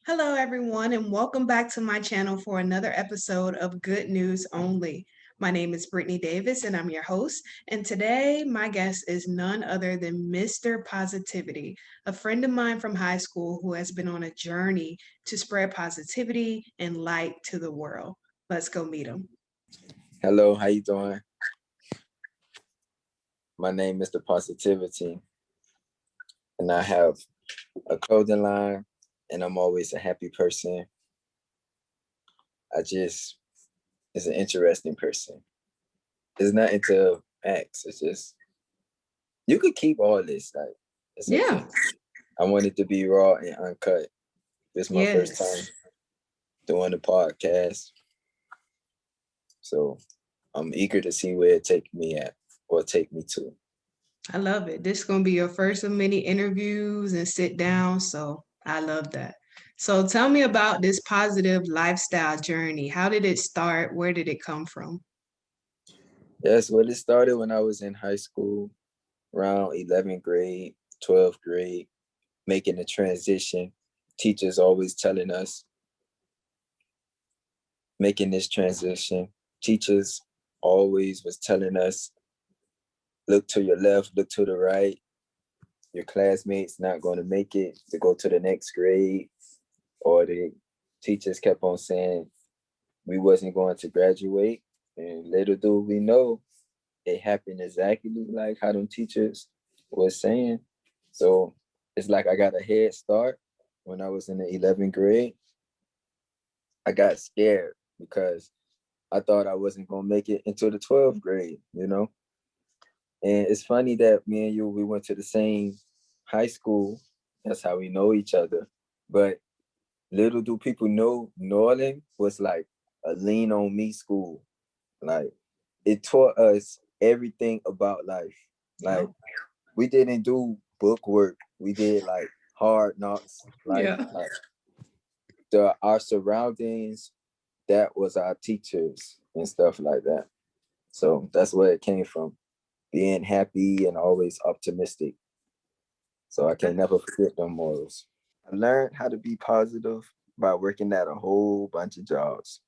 Hello, everyone, and welcome back to my channel for another episode of Good News Only. My name is Britnee Davis, and I'm your host. And today, my guest is none other than Mr. Positivity, a friend of mine from high school who has been on a journey to spread positivity and light to the world. Let's go meet him. Hello, how you doing? My name is Mr. Positivity, and I have a clothing line, and I'm always a happy person. It's an interesting person. It's nothing to ask. It's just, you could keep all this, like, it's Yeah. okay. I want it to be raw and uncut. This is my first time Yes. doing the podcast, so I'm eager to see where it take me at or take me to. I love it. This is going to be your first of many interviews and sit down. So I love that. So tell me about this positive lifestyle journey. How did it start? Where did it come from? Yes, well, it started when I was in high school, around 11th grade, 12th grade, making the transition. Teachers always telling us, making this transition. Teachers always was telling us, look to your left, look to the right. Your classmates not going to make it to go to the next grade. Or the teachers kept on saying we wasn't going to graduate. And little do we know, it happened exactly like how them teachers was saying. So it's like I got a head start when I was in the 11th grade. I got scared because I thought I wasn't gonna make it into the 12th grade. And it's funny that me and you, we went to the same high school. That's how we know each other. But little do people know, Northern was like a lean on me school. Like, it taught us everything about life. Like, Oh, we didn't do book work. We did like hard knocks life. yeah. Like, our surroundings, that was our teachers and stuff like that. So that's where it came from. Being happy and always optimistic. So I can never forget them morals. I learned how to be positive by working at a whole bunch of jobs.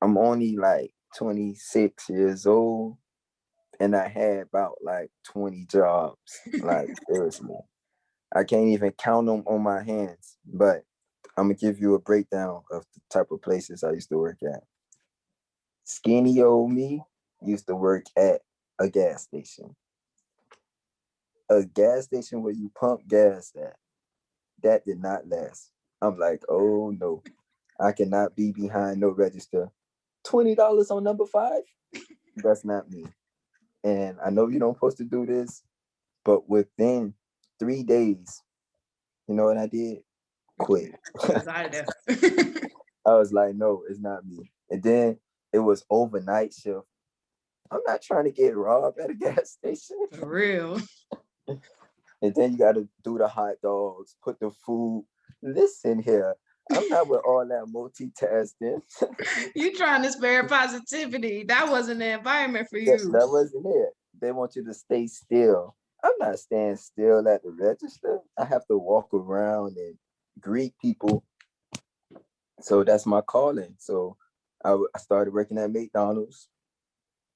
I'm only like 26 years old, and I had about like 20 jobs. Like, seriously. I can't even count them on my hands, but I'm gonna give you a breakdown of the type of places I used to work at. Skinny old me used to work at a gas station. A gas station where you pump gas at. That did not last. I'm like, oh no, I cannot be behind no register. $20 on number 5? That's not me. And I know you don't supposed to do this, but within 3 days, you know what I did? Quit. You was out of there. I was like, no, it's not me. And then it was overnight shift. I'm not trying to get robbed at a gas station. For real. And then you got to do the hot dogs, put the food. Listen here, I'm not with all that multitasking. You trying to spare positivity. That wasn't the environment for that, you. that wasn't it. They want you to stay still. I'm not staying still at the register. I have to walk around and greet people. So that's my calling. So I started working at McDonald's.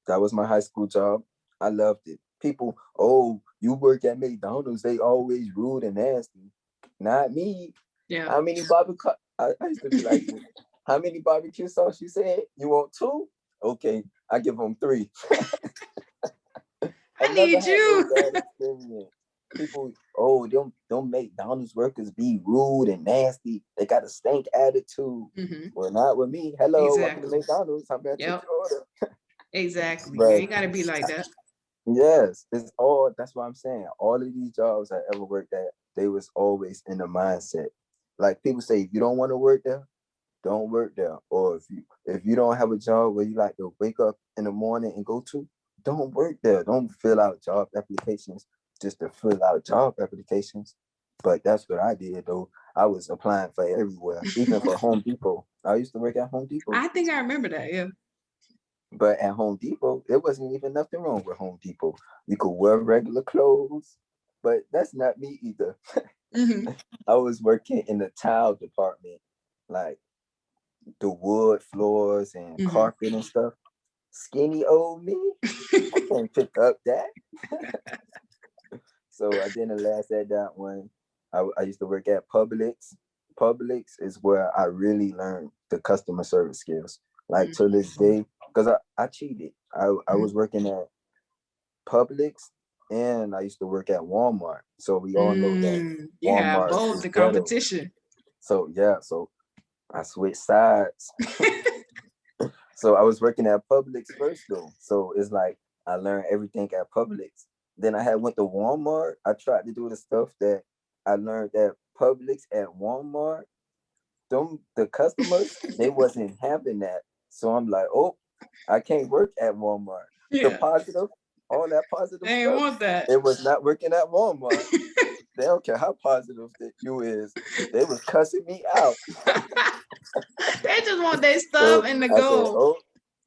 That was my high school job. I loved it. People, oh, you work at McDonald's, they always rude and nasty. Not me. Yeah. How many barbecue? I used to be like, how many barbecue sauce you said? You want 2? Okay, I give them 3. I I never need had no you. bad experience. People, oh, them McDonald's workers be rude and nasty. They got a stank attitude. Hmm. Well, not with me. Hello, welcome to Exactly. McDonald's. How may I take Yep. your order? Exactly. You But ain't got to be like that. yes, it's all. That's what I'm saying. All of these jobs I ever worked at, they was always in the mindset. Like, people say, if you don't want to work there, don't work there. Or if you don't have a job where you like to wake up in the morning and go to, don't work there. Don't fill out job applications just to fill out job applications. But that's what I did though. I was applying for everywhere, even for Home Depot. I used to work at Home Depot. I think I remember that. Yeah. But at Home Depot, it wasn't even nothing wrong with Home Depot. You could wear regular clothes, but that's not me either. Mm-hmm. I was working in the tile department, like the wood floors and Mm-hmm. carpet and stuff. Skinny old me, I can't pick up that. So I didn't last at that one. I used to work at Publix. Publix is where I really learned the customer service skills. Like to this day, because I cheated. I was working at Publix and I used to work at Walmart. So we all know that You have Walmart both is the ghetto. competition. So yeah, so I switched sides. So I was working at Publix first though. So it's like I learned everything at Publix. Then I had went to Walmart. I tried to do the stuff that I learned at Publix at Walmart. Them the customers, they wasn't having that. So I'm like, oh, I can't work at Walmart. The Yeah, positive, all that positive they ain't stuff, want that. it was not working at Walmart. They don't care how positive that you is. They was cussing me out. They just want their stuff So and the I said, goal.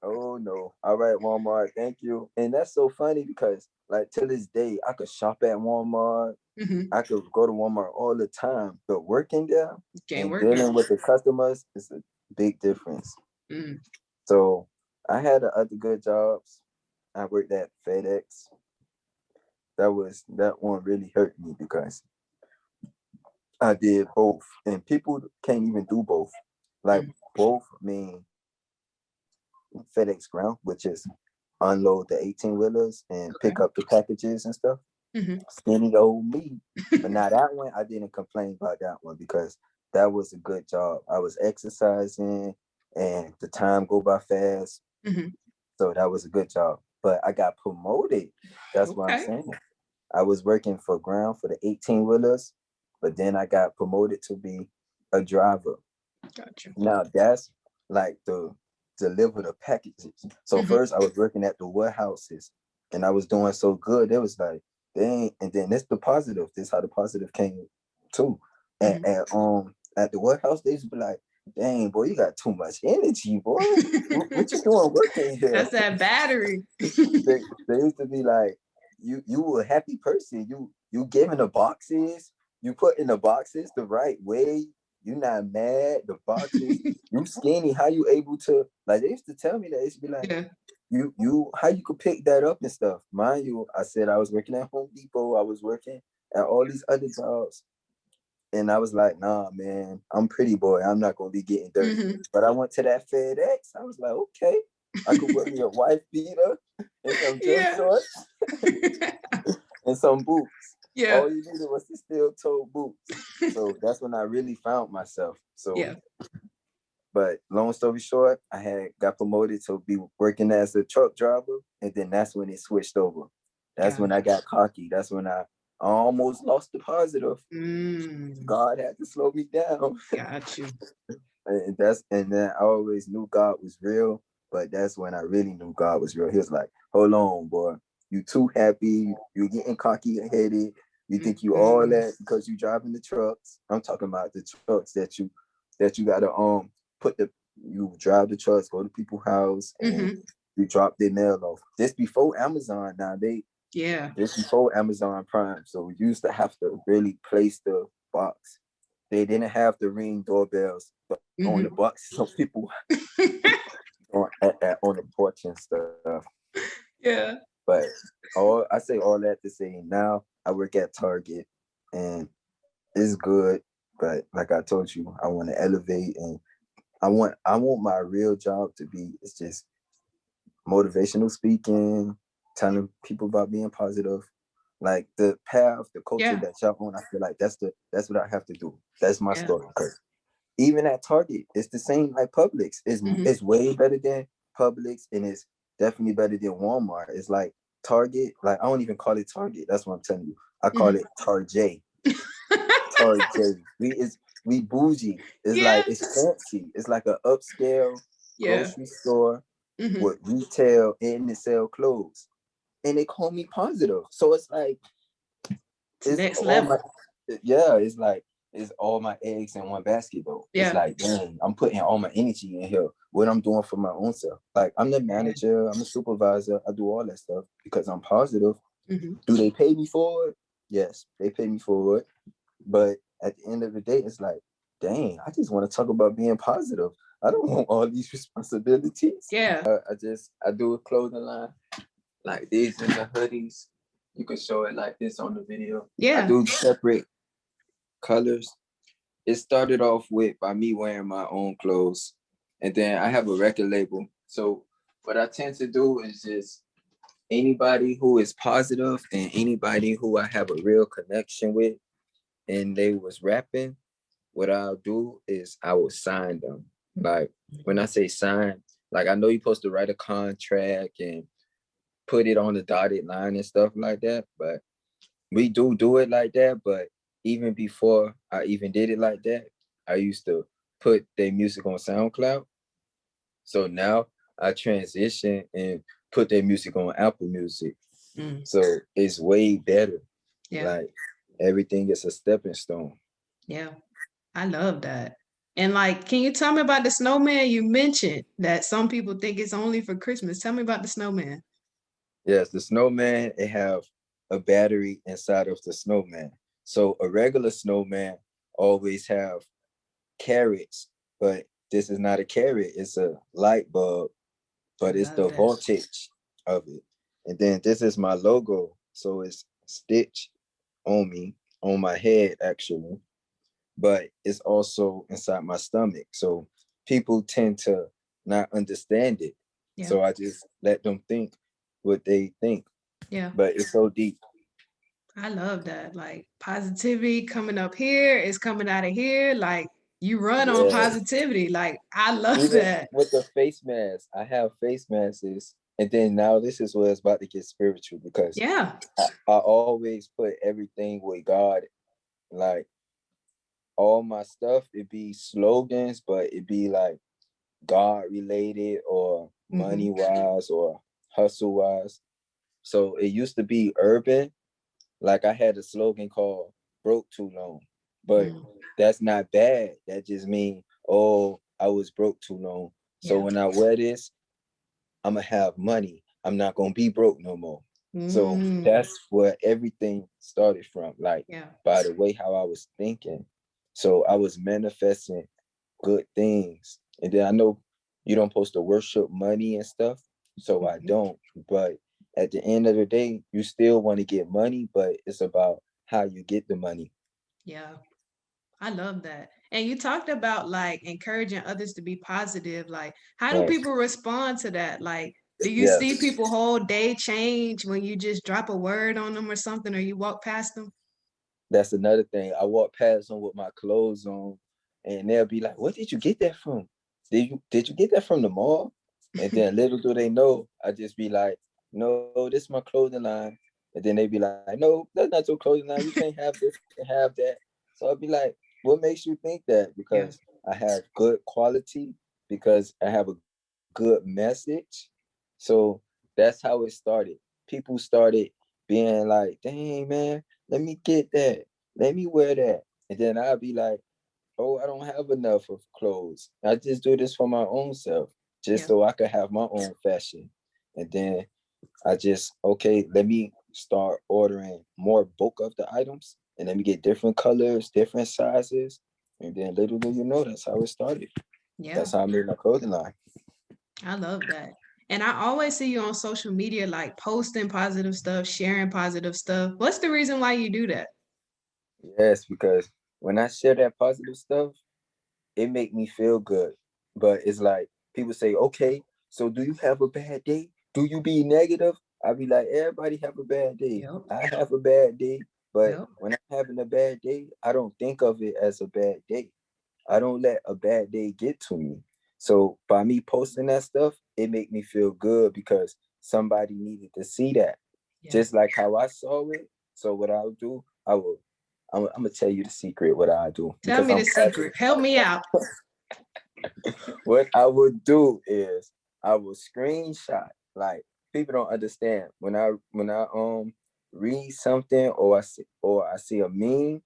oh no. All right, Walmart, thank you. And that's so funny because like to this day, I could shop at Walmart. Mm-hmm. I could go to Walmart all the time. But working there Can't and work it. dealing with the customers is a big difference. Mm. So I had other good jobs. I worked at FedEx. That one really hurt me because I did both. And people can't even do both. Like Mm. both mean FedEx ground, which is unload the 18 wheelers and Okay. pick up the packages and stuff. Mm-hmm. Skinny old me. But now that one, I didn't complain about that one because that was a good job. I was exercising and the time go by fast. Mm-hmm. So that was a good job. But I got promoted. That's what I'm Okay. saying. I was working for ground for the 18 wheelers, but then I got promoted to be a driver. Gotcha. Now that's like the deliver the packages. So Mm-hmm. first I was working at the warehouses and I was doing so good. It was like, dang, and then this the positive. This how the positive came too. And, Mm-hmm. and at the warehouse, they used to be like, dang, boy, you got too much energy, boy. What you doing working here? That's that battery. They used to be like, you a happy person. You giving the boxes, you put in the boxes the right way. You not mad. The boxes, you skinny. How you able to like? They used to tell me that. It used to be like, Yeah. you how you could pick that up and stuff. Mind you, I said I was working at Home Depot. I was working at all these other jobs, and I was like, nah, man, I'm pretty boy. I'm not gonna be getting dirty. Mm-hmm. But I went to that FedEx. I was like, okay, I could wear me a wife beater and some gym Yeah. shorts and some boots. Yeah. All you needed was the steel toe boots. So that's when I really found myself. So, Yeah. but long story short, I had got promoted to be working as a truck driver, and then that's when it switched over. That's when I Gotcha. got cocky. That's when I almost lost the positive. Mm. God had to slow me down. Got you. And then I always knew God was real, but that's when I really knew God was real. He was like, hold on, boy. You too happy, you're getting cocky headed. You think you all Mm-hmm. that because you driving the trucks. I'm talking about the trucks that you gotta put the you drive the trucks, go to people's house and Mm-hmm. you drop their mail off. This before Amazon now. Yeah. This before Amazon Prime. So we used to have to really place the box. They didn't have the ring doorbells on the Mm-hmm. box. So people on the porch and stuff. Yeah. But I say all that to say now I work at Target and it's good. But like I told you, I want to elevate and I want my real job to be it's just motivational speaking, telling people about being positive. Like the path, the culture Yeah. that y'all on, I feel like that's what I have to do. That's my Yeah. story. Because even at Target, it's the same like Publix. Mm-hmm. It's way better than Publix and it's definitely better than Walmart. It's like Target, like I don't even call it Target. That's what I'm telling you. I call Mm-hmm. it Tarjay. Tarjay. We bougie. It's Yeah. like it's fancy. It's like an upscale Yeah. grocery store Mm-hmm. with retail and they sell clothes. And they call me positive. So it's like It's it's next all my level. yeah, it's like it's all my eggs in one basket though. It's Yeah. like, dang, I'm putting all my energy in here. What I'm doing for my own self. Like I'm the Yeah. manager, I'm a supervisor, I do all that stuff because I'm positive. Mm-hmm. Do they pay me for it? Yes, they pay me for it. But at the end of the day, it's like, dang, I just want to talk about being positive. I don't want all these responsibilities. Yeah. I do a clothing line like these and the hoodies. You can show it like this on the video. I Yeah. do separate colors. It started off with by me wearing my own clothes, and then I have a record label. So what I tend to do is just anybody who is positive and anybody who I have a real connection with, and they was rapping, what I'll do is I will sign them. Like when I say sign, like I know you're supposed to write a contract and put it on the dotted line and stuff like that, but we do it like that. But even before I even did it like that, I used to put their music on SoundCloud. So now I transition and put their music on Apple Music. Mm. So it's way better. Yeah. Like everything is a stepping stone. Yeah. I love that. And like, can you tell me about the snowman? You mentioned that some people think it's only for Christmas. Tell me about the snowman. Yes, the snowman, it have a battery inside of the snowman. So a regular snowman always have carrots, but this is not a carrot, it's a light bulb, I but it's love the that. voltage of it. And then this is my logo. So it's stitched on me, on my head actually, but it's also inside my stomach. So people tend to not understand it. Yeah. So I just let them think what they think, Yeah. but it's so deep. I love that. Like positivity coming up here is coming out of here. Like you run on Yeah. positivity. Like I love Even that. with the face mask, I have face masks. And then now this is where it's about to get spiritual because Yeah. I always put everything with God. Like all my stuff, it be slogans, but it be like God related or Hmm. money wise or hustle wise. So it used to be urban. Like I had a slogan called broke too long, but Mm. that's not bad. That just means, oh, I was broke too long. So Yeah. when I wear this, I'm gonna have money. I'm not gonna be broke no more. So Mm. that's where everything started from, like Yeah. by the way how I was thinking. So I was manifesting good things. And then I know you don't supposed to worship money and stuff, so I Mhm. don't. But at the end of the day, you still want to get money, but it's about how you get the money. Yeah. I love that. And you talked about like encouraging others to be positive. Like, how do Right. people respond to that? Like, do you see Yes. people whole day change when you just drop a word on them or something, or you walk past them? That's another thing. I walk past them with my clothes on, and they'll be like, "Where did you get that from? Did you get that from the mall?" And then little do they know, I just be like, "No, this is my clothing line." And then they be like, "No, that's not your clothing line. You can't have this and have that." So I'll be like, "What makes you think that?" Yeah. Because I have good quality, because I have a good message. So that's how it started. People started being like, "Dang man, let me get that. Let me wear that." And then I'll be like, "Oh, I don't have enough of clothes. I just do this for my own self, just Yeah. so I could have my own fashion." And then I just, okay, let me start ordering more bulk of the items and let me get different colors, different sizes. And then little do you know, that's how it started. Yeah. That's how I made my clothing line. I love that. And I always see you on social media, like posting positive stuff, sharing positive stuff. What's the reason why you do that? Yes, because when I share that positive stuff, it make me feel good. But it's like people say, okay, so do you have a bad day? Do you be negative? I be like, everybody have a bad day. Yep. I have a bad day, but Yep. when I'm having a bad day, I don't think of it as a bad day. I don't let a bad day get to me. So by me posting that stuff, it make me feel good because somebody needed to see that. Yeah. Just like how I saw it. So what I'll do, I'm gonna tell you the secret what I do Tell because me I'm the passionate secret. Help about me that. out. What I would do is I would screenshot. Like people don't understand when I read something or I see a meme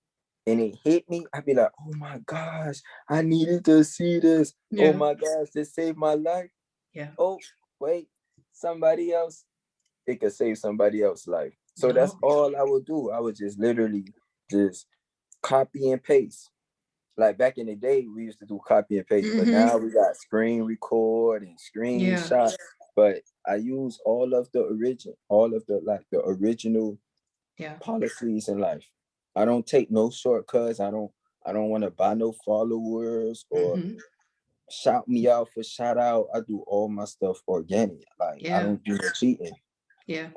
and it hit me, I'd be like, oh my gosh, I needed to see this. Oh Yeah. my gosh, this saved my life. Yeah. Oh, wait, somebody else, it could save somebody else's life. So that's Yep. all I would do. I would just literally just copy and paste. Like back in the day, we used to do copy and paste, but Mm-hmm. now we got screen record and Yeah. screenshot. But I use all of the original Yeah. policies in life. I don't take no shortcuts. I don't want to buy no followers or Mm-hmm. shout me out for shout out. I do all my stuff organic. Like I Yeah. don't do no cheating. Yeah.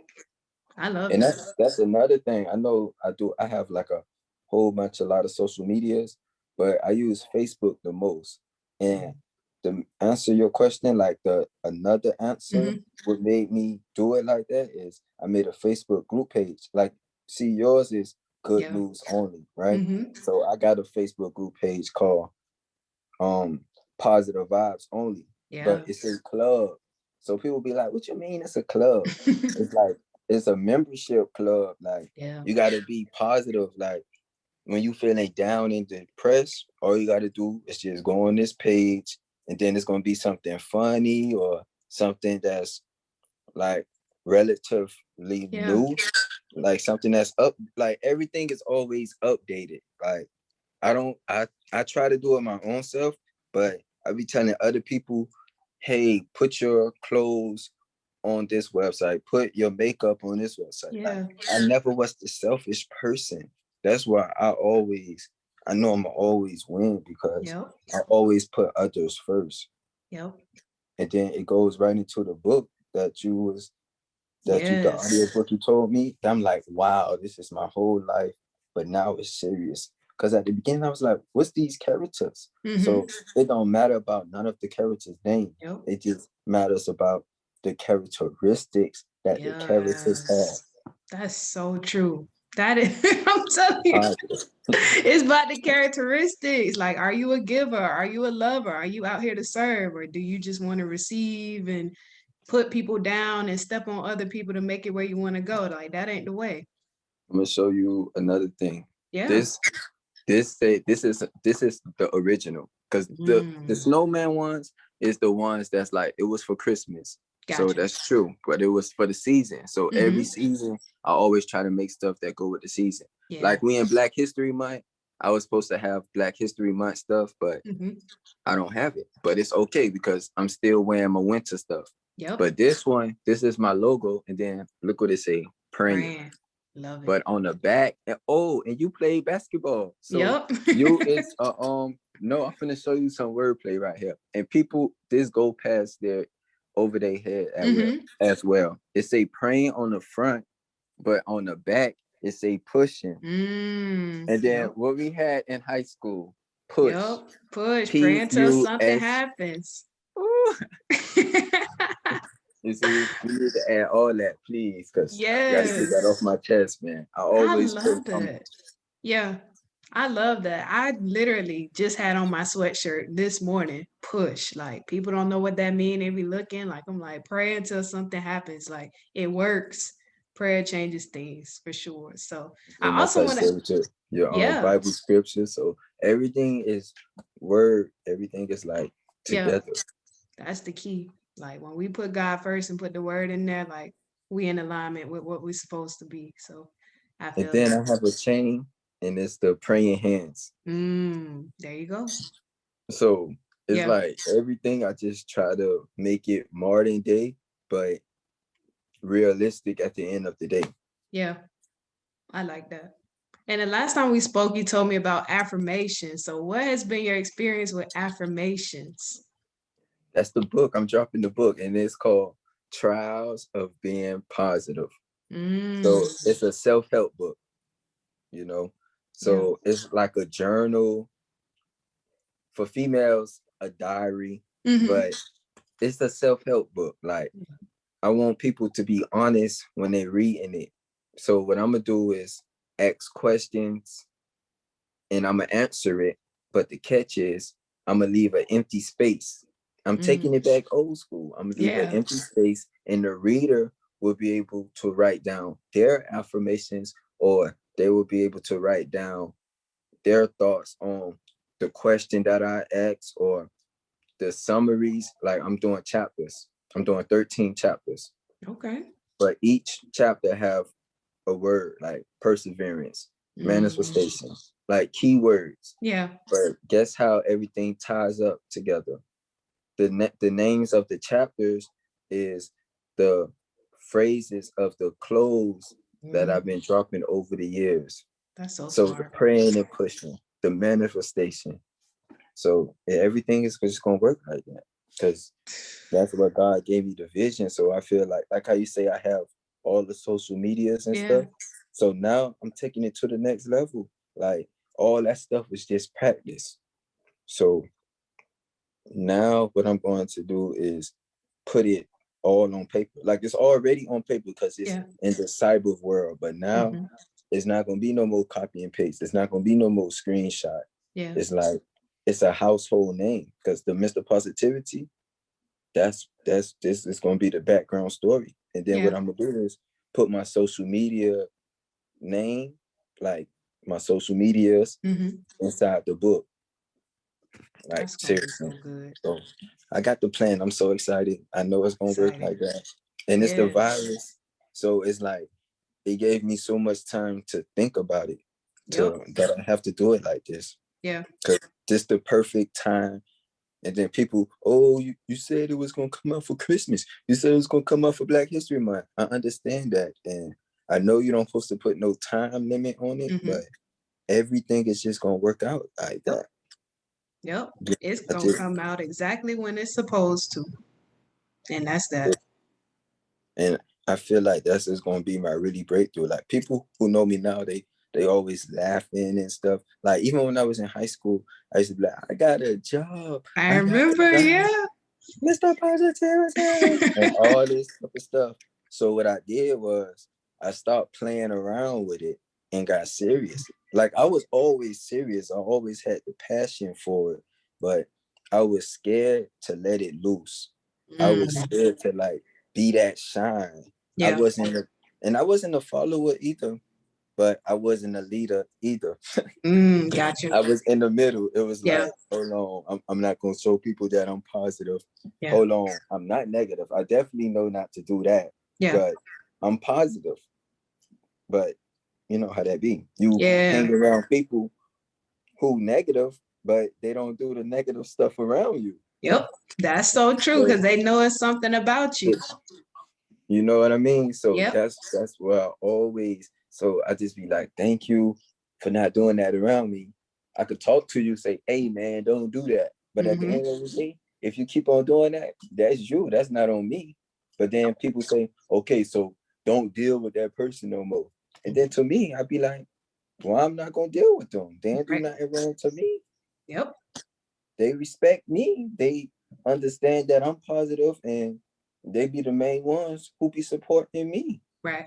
I love And that. that's another thing. I know I have like a a lot of social medias, but I use Facebook the most. And to answer your question, like the another answer, Mm-hmm. what made me do it like that is I made a Facebook group page. Like, see, yours is good Yeah. news only, right? Mm-hmm. So I got a Facebook group page called um positive vibes only, but Yeah. it's a club. So people be like, what you mean it's a club? It's like it's a membership club. Like Yeah. you gotta be positive. Like when you feeling down and depressed, all you gotta do is just go on this page and then it's gonna be something funny or something that's like relatively Yeah. new, like something that's up, like everything is always updated. Like I try to do it my own self, but I be telling other people, hey, put your clothes on this website, put your makeup on this website. Like Yeah. I never was the selfish person. That's why I know I'm always win because Yep. I always put others first. Yep. And then it goes right into the book the audio Yes. book you told me. I'm like, wow, this is my whole life, but now it's serious. Because at the beginning, I was like, what's these characters? So Mm-hmm. it don't matter about none of the characters' name. Yep. It just matters about the characteristics that the characters Yes. That's so true. That is, I'm telling you, have. it's about the characteristics. Like, are you a giver? Are you a lover? Are you out here to serve? Or do you just want to receive and put people down and step on other people to make it where you want to go? Like, that ain't the way. I'm gonna show you another thing. Yeah. This this is the original because the Mm, snowman ones is the ones that's like it was for Christmas. So gotcha. that's true, but it was for the season. So every Mm-hmm. season, I always try to make stuff that go with the season. Yeah. Like we in Black History Month, I was supposed to have Black History Month stuff, but Mm-hmm. I don't have it. But it's okay because I'm still wearing my winter stuff. Yep. But this one, this is my logo, and then look what it say, praying. Brand. Love it. But on the back, and you play basketball, so Yep. you it's no, I'm finna show you some wordplay right here, and people this go past their over their head Mm-hmm. as well. It say praying on the front, but on the back it say pushing, and then Yep. what we had in high school, push, Yep. Push. Pray until something PUS. happens. Ooh. You see, you need to add all that, please, because I got to get that off Yes. my chest, man. I I always put love that. Yeah. I love that. I literally just had on my sweatshirt this morning, push. Like people don't know what that mean. They be looking like I'm like pray until something happens. Like it works. Prayer changes things for sure. So the I also want to, your yeah, Bible scripture. So everything is word. Everything is like yeah, together. that's the key. Like when we put God first and put the word in there, like we in alignment with what we're supposed to be. So I And feel then that. I have a chain, and it's the praying hands. There you go. So it's Yeah, like everything. I just try to make it modern day, but realistic at the end of the day. yeah, I like that. And the last time we spoke, you told me about affirmations. So, what has been your experience with affirmations? That's the book. I'm dropping the book, and it's called Trials of Being Positive. So Mm, it's a self-help book, you know. yeah. So it's like a journal for females, a diary, Hmm. but it's a self-help book. Like I want people to be honest when they're reading it. So what I'm gonna do is ask questions and I'm gonna answer it. But the catch is I'm gonna leave an empty space. I'm taking Mm, it back old school. I'm gonna leave an yeah. empty space, and the reader will be able to write down their affirmations, or they will be able to write down their thoughts on the question that I asked or the summaries. Like I'm doing chapters. I'm doing 13 chapters, Okay. but each chapter have a word like perseverance, Mm, manifestation, like keywords. Yeah. But guess how everything ties up together? The names of the chapters is the phrases of the clothes that I've been dropping over the years. That's so So the smart. praying and pushing, the manifestation. So everything is just gonna work like that because that's what God gave me the vision. So I feel like how you say I have all the social medias and Yeah. stuff. So now I'm taking it to the next level. Like all that stuff was just practice. So now what I'm going to do is put it all on paper. Like it's already on paper because it's Yeah. in the cyber world. But now it's not gonna be no more copy and paste. It's not gonna be no more screenshot. Yeah. It's like it's a household name because the Mr. Positivity, this is gonna be the background story. And then what I'm gonna do is put my social media name, like my social medias inside the book. Like That's gonna be seriously. so good. So I got the plan. I'm so excited. I know it's gonna work like that. And it's the Yes. virus. So it's like it gave me so much time to think about it that I have to do it like this. Yeah. Because this the perfect time. And then people, oh, you said it was gonna come out for Christmas. You said it was gonna come out for Black History Month. I understand that. And I know you don't supposed to put no time limit on it, but everything is just gonna work out like that. Yep. It's gonna come out exactly when it's supposed to. And that's that. And I feel like that's just gonna be my really breakthrough. Like people who know me now, they always laughing and stuff. Like even when I was in high school, I used to be like, I got a job. I remember, yeah. Mr. Positivity and all this type of stuff. So what I did was I stopped playing around with it and got serious. Like I was always serious. I always had the passion for it, but I was scared to let it loose. I was scared to like be that shine. I wasn't a follower either, but I wasn't a leader either. Gotcha. I was in the middle. It was like, hold on, I'm not gonna show people that I'm positive. Hold on, I'm not negative. I definitely know not to do that. But I'm positive. But you know how that be. You hang around people who negative, but they don't do the negative stuff around you. Yep. That's so true because they know it's something about you. You know what I mean? So that's where I always, so I just be like, thank you for not doing that around me. I could talk to you, say, hey man, don't do that. But at the end of the day, if you keep on doing that, that's you. That's not on me. But then people say, okay, so don't deal with that person no more. And then to me, I'd be like, well, I'm not gonna deal with them. They ain't do nothing wrong to me. Yep. They respect me. They understand that I'm positive and they be the main ones who be supporting me. Right.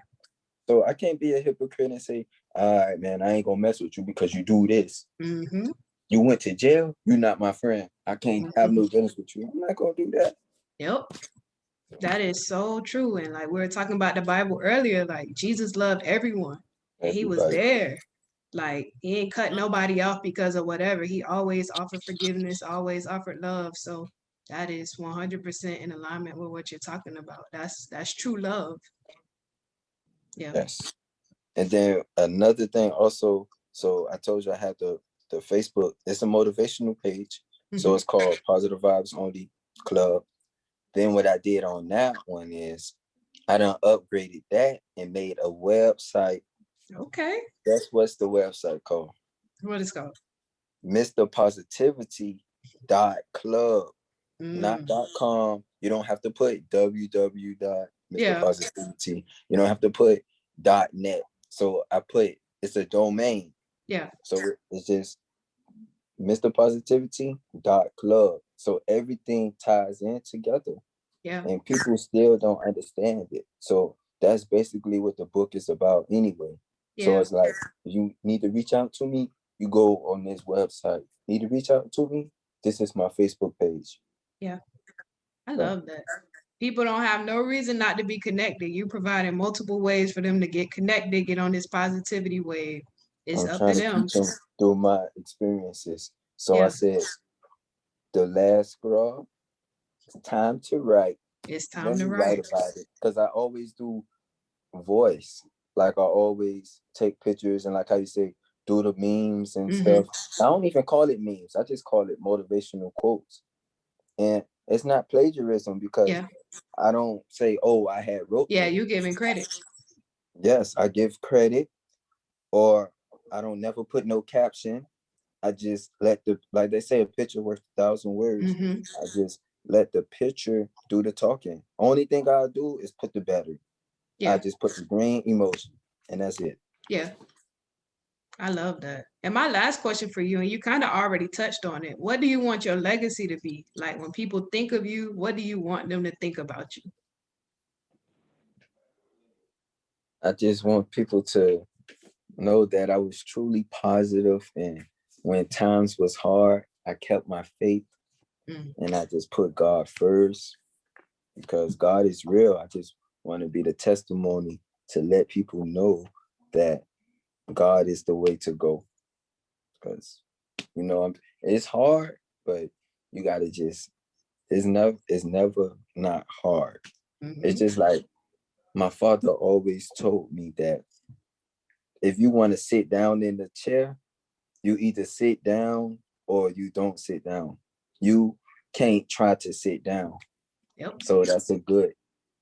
So I can't be a hypocrite and say, all right, man, I ain't gonna mess with you because you do this. You went to jail, you're not my friend. I can't have no dealings with you. I'm not gonna do that. Yep. That is so true. And like we were talking about the Bible earlier, like Jesus loved everyone. And he was there. Like he ain't cut nobody off because of whatever. He always offered forgiveness, always offered love. So that is 100% in alignment with what you're talking about. That's true love. Yeah. Yes. And then another thing also, so I told you I had the Facebook, it's a motivational page. So it's called Positive Vibes Only Club. Then what I did on that one is I done upgraded that and made a website. Okay. That's what's the website called? What is it called? MrPositivity.club, not .com. You don't have to put www.mrpositivity. You don't have to put .net. So I put, it's a domain. Yeah. So it's just MrPositivity.club. So everything ties in together. Yeah. And people still don't understand it. So that's basically what the book is about anyway. Yeah. So it's like, you need to reach out to me, you go on this website. Need to reach out to me, this is my Facebook page. Yeah. I love that. People don't have no reason not to be connected. You providing multiple ways for them to get connected, get on this positivity wave. It's up to them. Teach them through my experiences. So I said, the last scroll, it's time to write. It's time to write about it. Because I always do voice. Like I always take pictures and like how you say, do the memes and stuff. I don't even call it memes. I just call it motivational quotes. And it's not plagiarism because Yeah. I don't say, oh, I had wrote Yeah, them. you giving credit. Yes, I give credit, or I don't never put no caption. I just let like they say, a picture worth 1,000 words. I just let the picture do the talking. Only thing I do is put the battery. I Yeah. just put the green emoji, and that's it. Yeah. I love that. And my last question for you, and you kind of already touched on it. What do you want your legacy to be? Like when people think of you, what do you want them to think about you? I just want people to know that I was truly positive, and when times was hard, I kept my faith, Mm. and I just put God first because God is real. I just want to be the testimony to let people know that God is the way to go. Because it's hard, but you gotta just it's never not hard. It's Hmm. just like my father always told me that if you want to sit down in the chair, you either sit down or you don't sit down. You can't try to sit down. Yep. So that's a good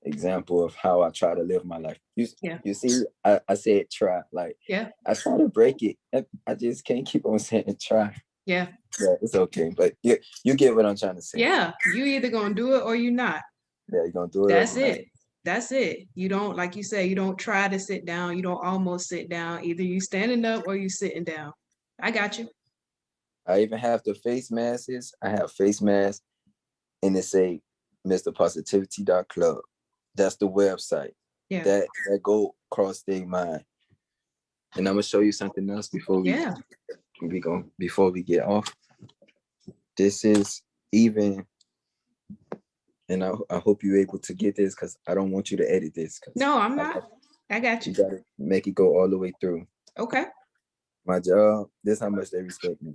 example of how I try to live my life. Yeah. You see, I said try. Like Yeah. I try to break it. I just can't keep on saying try. Yeah. Yeah, it's okay. But you get what I'm trying to say. Yeah. You either gonna do it or you not. Yeah, you're gonna do it or That's you're not. it. That's it. You don't, like you say, you don't try to sit down. You don't almost sit down. Either you standing up or you sitting down. I got you. I even have the face masks. I have face masks and it say MrPositivity.club. That's the website. Yeah. That go across their mind. And I'm gonna show you something else Yeah. before we get off. This is even, and I hope you're able to get this because I don't want you to edit this because No, I'm not. I got you you. gotta make it go all the way through. Okay. My job, this is how much they respect me.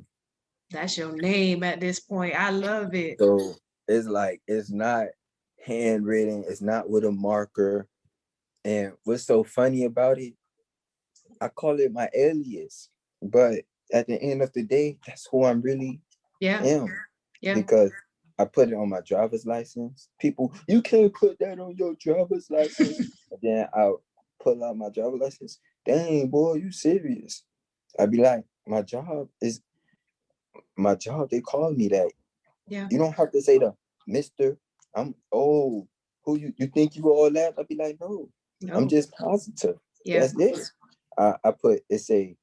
That's your name at this point. I love it. So it's like it's not handwritten, it's not with a marker. And what's so funny about it, I call it my alias. But at the end of the day, that's who I'm really Yeah. am. Yeah. Because I put it on my driver's license. People, you can't put that on your driver's license. And then I'll pull out my driver's license. Dang, boy, you serious? I'd be like, my job. They call me that. Yeah. You don't have to say the Mr. Who you think you all that? I'd be like, no, I'm No. just positive. Yeah. That's it. I put it's a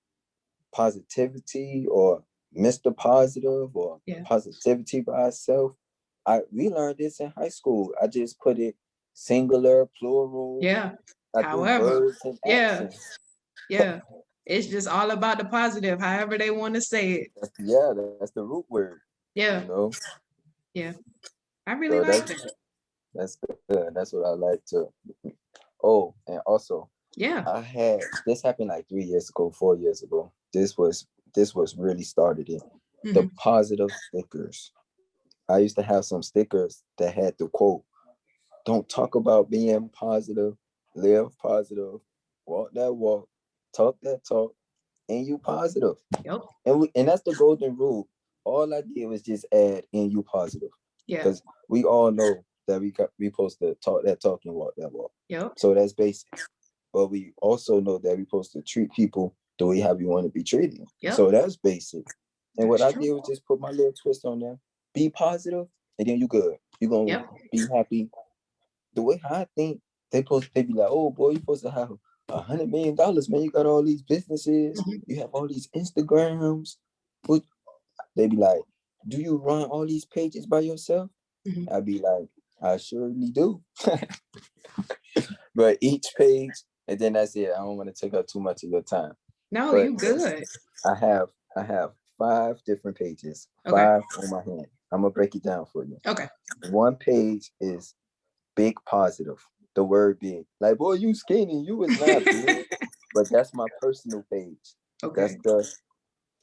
positivity or Mr. Positive or Yeah. positivity by itself. We learned this in high school. I just put it singular, plural. Yeah. I do However, verbs and yeah. actions. Yeah. It's just all about the positive, however they want to say it. That's the root word, Yeah. you know. Yeah. I really So like that. that's good. That's what I like to. Oh, and also Yeah. I had this happened like 3 years ago, 4 years ago. This was really started it. The Hmm. positive stickers. I used to have some stickers that had the quote, "Don't talk about being positive, live positive, walk that walk, talk that talk, and you positive." Yep. And that's the golden rule. All I did was just add "and you positive," Yeah. because we all know that we supposed to talk that talk and walk that walk. Yep. So that's basic. But we also know that we're supposed to treat people the way how we want to be treated. Yep. So that's basic. And what That's I true. did was just put my little twist on there. Be positive, and then you good. You're gonna Yep. be happy. The way how I think they be like, oh boy, you supposed to have $100 million, man. You got all these businesses, Hmm. you have all these Instagrams. But they be like, do you run all these pages by yourself? Hmm. I'd be like, I surely do. But each page, and then that's it. I don't want to take up too much of your time. No, But you good. I have I have 5 different pages, Okay. 5 on my hand. I'm gonna break it down for you. Okay. One page is big positive. The word big. Like, boy, you skinny. You was not big. But that's my personal page. That's Okay. the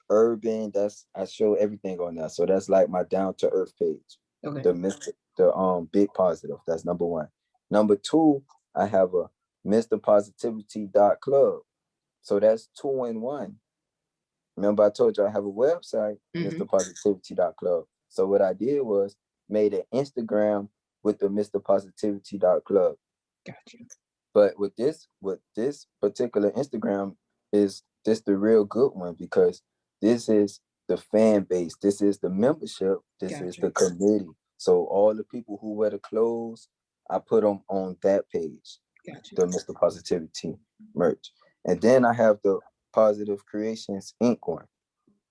urban. I show everything on there. So that's like my down to earth page. Okay. The big positive. That's number one. Number two, I have a MrPositivity.club. So that's 2 in 1. remember I told you I have a website, Mm-hmm. mrpositivity.club. So what I did was made an Instagram with the mrpositivity.club. Gotcha. But with this particular Instagram is this the real good one, because this is the fan base, this is the membership, this is Gotcha. the committee. So all the people who wear the clothes, I put them on that page, Gotcha. the Mr. Positivity merch. And then I have the Positive Creations Inc. one.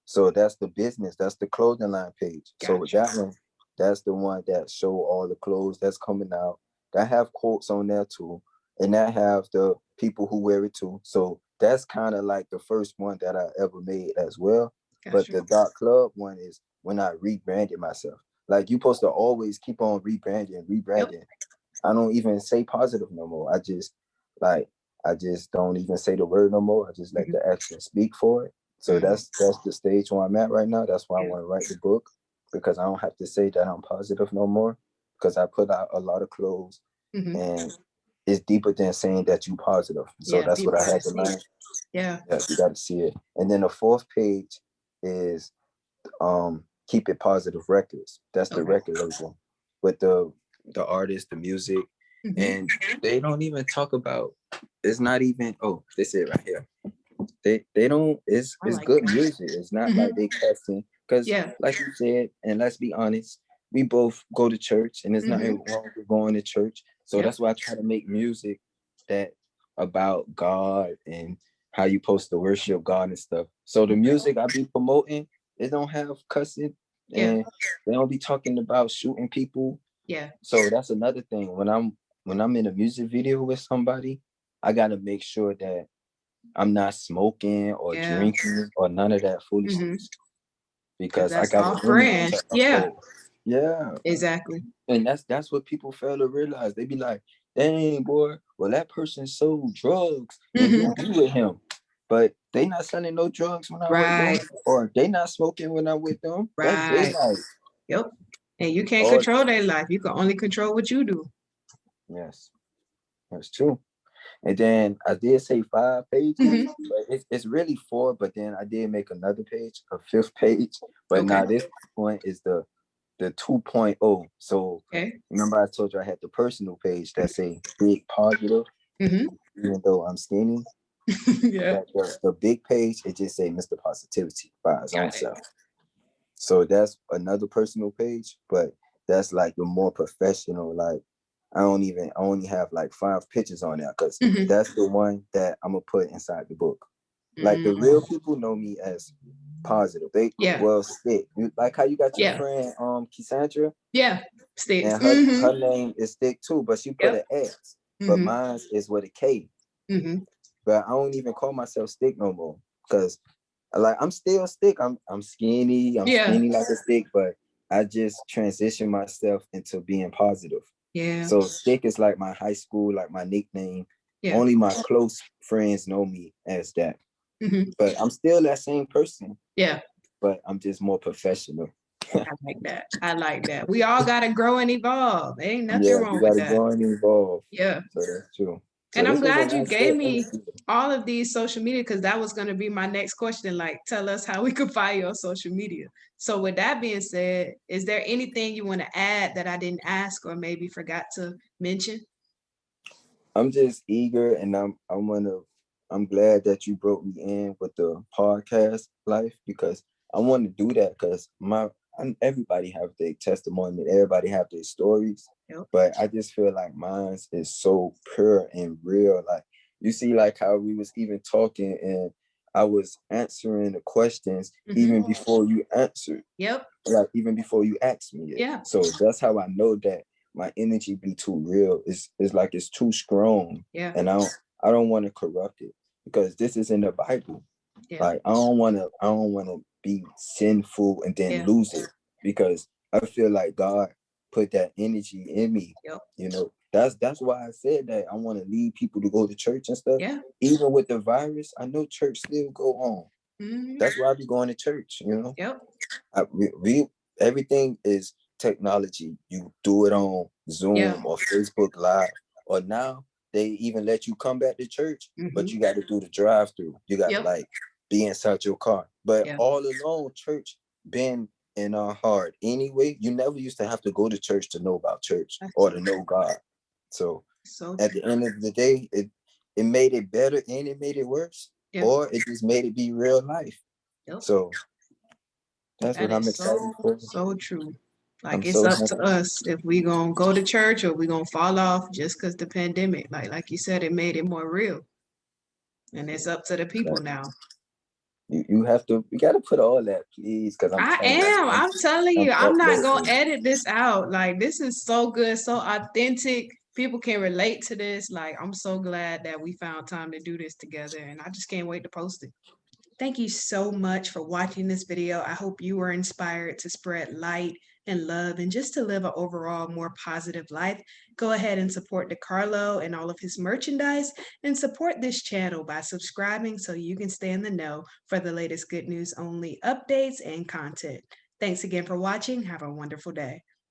So that's the business, that's the clothing line page. So with Gotcha. that one, that's the one that show all the clothes that's coming out. That have quotes on there too. And that have the people who wear it too. So that's kind of like the first one that I ever made as well. But Gotcha. the Dot Club one is when I rebranded myself. Like, you supposed to always keep on rebranding, Yep. rebranding. I don't even say positive no more. Like I just don't even say the word no more. I just let Mm-hmm. the action speak for it. So Mm-hmm. that's the stage where I'm at right now. That's why I Yeah. want to write the book, because I don't have to say that I'm positive no more, because I put out a lot of clothes, Mm-hmm. and it's deeper than saying that you positive. So Yeah. that's what People I gotta had to see it. learn. Yeah. Yeah, you got to see it. And then the fourth page is Keep It Positive Records. That's the Okay. record label with the artist, the music, Mm-hmm. and they don't even talk about. It's not even. Oh, they say it right here. They don't. I It's like good that. music. It's not Mm-hmm. like they cussing, because, Yeah. like you said, and let's be honest, we both go to church, and there's Mm-hmm. nothing wrong with going to church. So Yep. that's why I try to make music that about God and how you supposed to worship God and stuff. So the Okay. music I be promoting, it don't have cussing, Yeah. and they don't be talking about shooting people. Yeah. So that's another thing. When I'm in a music video with somebody, I gotta make sure that I'm not smoking or Yeah. drinking or none of that Mm-hmm. foolishness, Because because I that's got an off image brand. to Yeah. uphold. Yeah. Exactly. And that's what people fail to realize. They be like, dang, boy, well, that person sold drugs and Mm-hmm. you be with him. But they not selling no drugs when I'm with them, Right. or they not smoking when I'm with them. That's their Right. life. Yep. And you can't Or control their life. You can only control what you do. yes, that's true. And then I did say 5 pages, Mm-hmm. but it's really 4. But then I did make another page, a 5th page. But Okay. now this one is the 2.0. So Okay. remember I told you I had the personal page that say big positive, Mm-hmm. even though I'm skinny. Yeah. But the big page, it just say Mr. Positivity by his own Got it. self. So that's another personal page, but that's like the more professional. Like, I only have like 5 pictures on there, because Mm-hmm. that's the one that I'm gonna put inside the book. Like, the Mm-hmm. real people know me as positive. They Yeah. well stick. Like how you got your Yeah. friend Cassandra, Yeah. Sticks. and her Mm-hmm. her name is Stick too, but she put Yep. an S. But Mm-hmm. mine is with a K. Mm-hmm. But I don't even call myself Stick no more, because like I'm still Stick. I'm skinny. I'm Yeah. skinny like a stick, but I just transitioned myself into being positive. Yeah. So Stick is like my high school, like my nickname. Yeah. Only my close friends know me as that. Mm-hmm. But I'm still that same person, Yeah. but I'm just more professional. I like that. I like that. We all gotta grow and evolve. Ain't nothing Yeah, wrong you with gotta that. go and evolve. Yeah. So that's true. So And I'm this was a glad you nice gave little me interview. all of these social media, because that was going to be my next question. Like, tell us how we could find you on social media. So, with that being said, is there anything you want to add that I didn't ask or maybe forgot to mention? I'm just eager, and I'm glad that you brought me in with the podcast life, because I want to do that, because everybody have their testimony, everybody have their stories, Yep. but I just feel like mine is so pure and real. Like, you see, like how we was even talking, and I was answering the questions even Mm-hmm. before you answered, Yep. like even before you asked me it. Yeah. So that's how I know that my energy be too real. It's like it's too strong, Yeah. and I don't want to corrupt it, because this is in the Bible. Yeah. Like, I don't wanna be sinful and then Yeah. lose it, because I feel like God put that energy in me. Yep. That's why I said that I want to lead people to go to church and stuff. Yeah. Even with the virus, I know church still go on. Mm-hmm. That's why I be going to church. Yep. We everything is technology. You do it on Yeah. Zoom or Facebook Live, or now they even let you come back to church, but Mm-hmm. you got to do the drive-through. You got to Yep. like be inside your car. But Yeah. all along, church been in our heart. Anyway, you never used to have to go to church to know about church That's or so to true. know God. So So at true. the end of the day, it made it better and it made it worse, Yep. or it just made it be real life. Yep. So that's That what I'm is excited so, for. so true. Like I'm it's so up to happy. us if we gonna go to church or we gonna fall off just because the pandemic. Like you said, it made it more real. And it's up to the people Like, now. you have to, you got to put all that, please, because I'm I telling you, am. I'm telling I'm you, I'm not gonna uploading. edit this out. Like this is so good, so authentic. People can relate to this. Like I'm so glad that we found time to do this together, and I just can't wait to post it. Thank you so much for watching this video. I hope you were inspired to spread light and love and just to live an overall more positive life. Go ahead and support DeCarlo and all of his merchandise and support this channel by subscribing so you can stay in the know for the latest Good News Only updates and content. Thanks again for watching. Have a wonderful day.